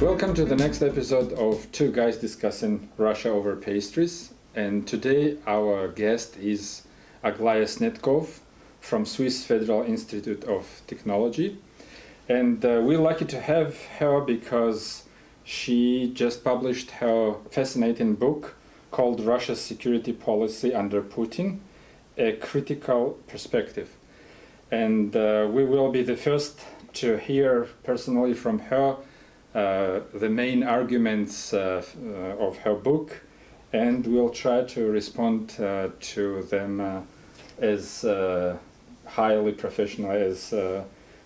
Welcome to the next episode of Two Guys Discussing Russia over Pastries. And today our guest is Aglaya Stenkov from Swiss Federal Institute of Technology. And we're lucky to have her because she just published her fascinating book called Russia's Security Policy Under Putin, A Critical Perspective. And we will be the first to hear personally from her the main arguments of her book, and we'll try to respond to them as highly professional as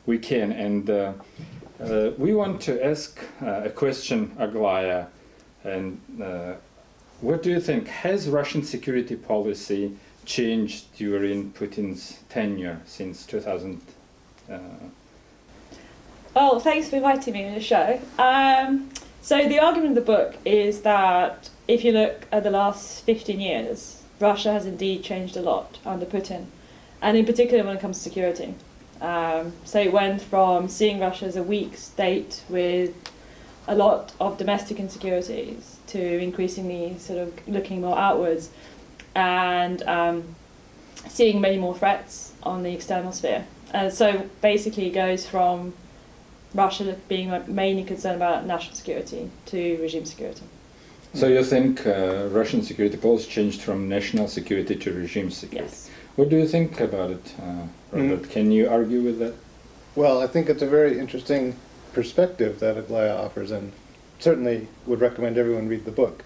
we can. And we want to ask a question, Aglaya, and what do you think? Has Russian security policy changed during Putin's tenure since 2000? Well, thanks for inviting me on the show. So the argument of the book is that if you look at the last 15 years, Russia has indeed changed a lot under Putin, and in particular when it comes to security. So it went from seeing Russia as a weak state with a lot of domestic insecurities to increasingly sort of looking more outwards and seeing many more threats on the external sphere. So basically it goes from Russia being mainly concerned about national security to regime security. So you think Russian security policy changed from national security to regime security? Yes. What do you think about it, Robert? Can you argue with that? Well, I think it's a very interesting perspective that Aglaya offers, and certainly would recommend everyone read the book.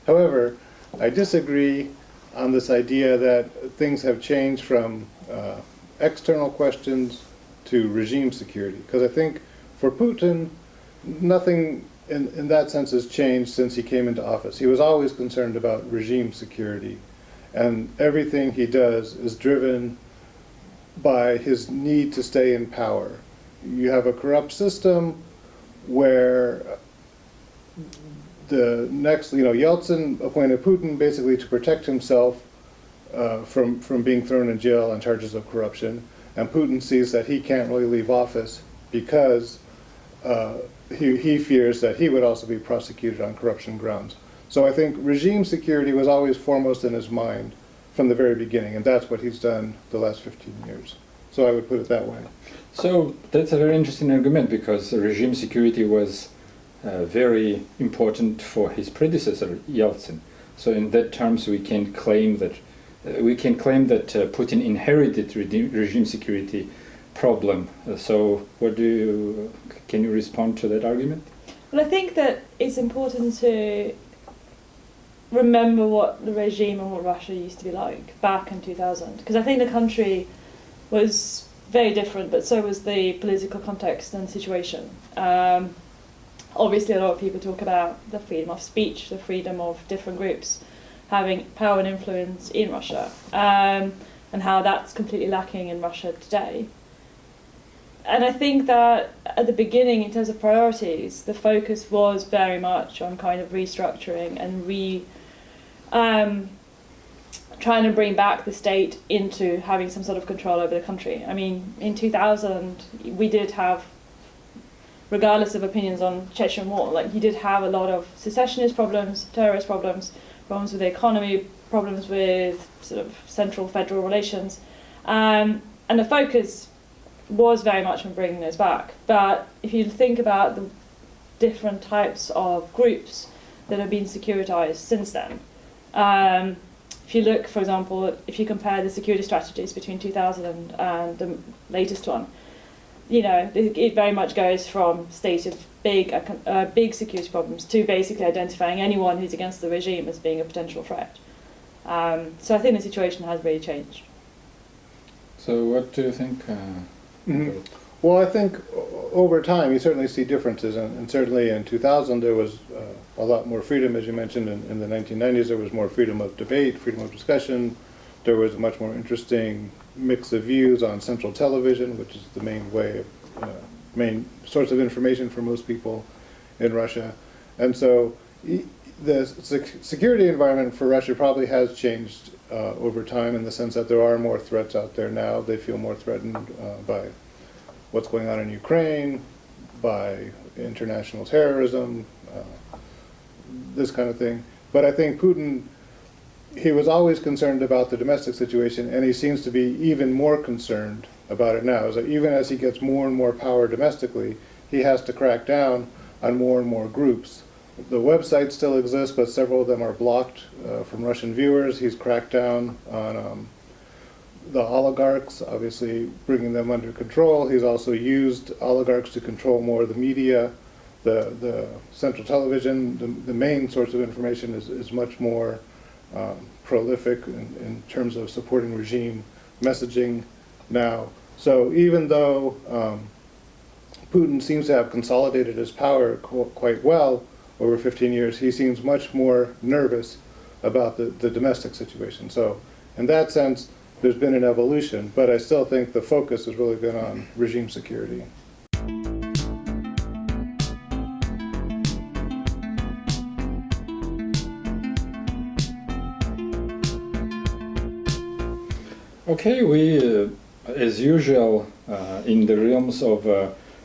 However, I disagree on this idea that things have changed from external questions to regime security, because I think for Putin, nothing in that sense has changed since he came into office. He was always concerned about regime security, and everything he does is driven by his need to stay in power. You have a corrupt system where the next, Yeltsin appointed Putin basically to protect himself from being thrown in jail on charges of corruption, and Putin sees that he can't really leave office because he fears that he would also be prosecuted on corruption grounds. So I think regime security was always foremost in his mind from the very beginning, and that's what he's done the last 15 years. So I would put it that way. So that's a very interesting argument, because regime security was very important for his predecessor, Yeltsin. So in that terms, we can claim that Putin inherited regime security problem. So can you respond to that argument? Well, I think that it's important to remember what the regime and what Russia used to be like back in 2000, because I think the country was very different, but so was the political context and situation. Obviously, a lot of people talk about the freedom of speech, the freedom of different groups having power and influence in Russia, and how that's completely lacking in Russia today. And I think that at the beginning, in terms of priorities, the focus was very much on kind of restructuring and trying to bring back the state into having some sort of control over the country. I mean, in 2000, we did have, regardless of opinions on Chechen war, you did have a lot of secessionist problems, terrorist problems, problems with the economy, problems with sort of central federal relations, and the focus was very much on bringing those back. But if you think about the different types of groups that have been securitized since then, if you look, for example, if you compare the security strategies between 2000 and the latest one, it very much goes from stated big security problems to basically identifying anyone who's against the regime as being a potential threat. So I think the situation has really changed. So what do you think? Well, I think over time you certainly see differences, and certainly in 2000 there was a lot more freedom, as you mentioned. In the 1990s there was more freedom of debate, freedom of discussion. There was a much more interesting mix of views on central television, which is the main source of information for most people in Russia. And so the security environment for Russia probably has changed over time, in the sense that there are more threats out there now. They feel more threatened by what's going on in Ukraine, by international terrorism, this kind of thing. But I think Putin, he was always concerned about the domestic situation, and he seems to be even more concerned about it now. So even as he gets more and more power domestically, he has to crack down on more and more groups. The websites still exist, but several of them are blocked from Russian viewers. He's cracked down on the oligarchs, obviously bringing them under control. He's also used oligarchs to control more of the media. The central television, the main source of information, is much more prolific in terms of supporting regime messaging now. So even though Putin seems to have consolidated his power quite well over 15 years, he seems much more nervous about the domestic situation. So in that sense, there's been an evolution, but I still think the focus has really been on regime security. Okay, we, as usual, in the realms of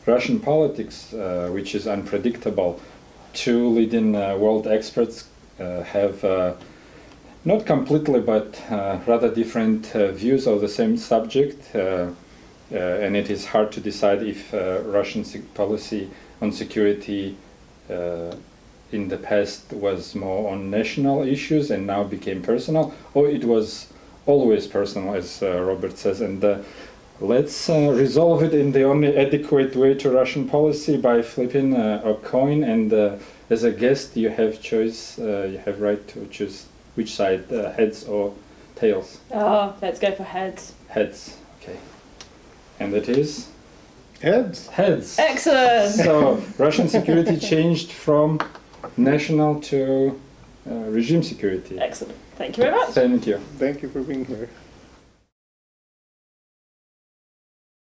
Russian politics, which is unpredictable, two leading world experts have not completely, but rather different views of the same subject, and it is hard to decide if Russian policy on security in the past was more on national issues and now became personal, or it was always personal, as Robert says. And let's resolve it in the only adequate way to Russian policy by flipping a coin. And as a guest, you have choice. You have right to choose which side, heads or tails. Oh, let's go for heads. Heads. Okay. And it is Heads. heads. Excellent. So Russian security changed from national to regime security. Excellent. Thank you very much. Thank you. Thank you for being here.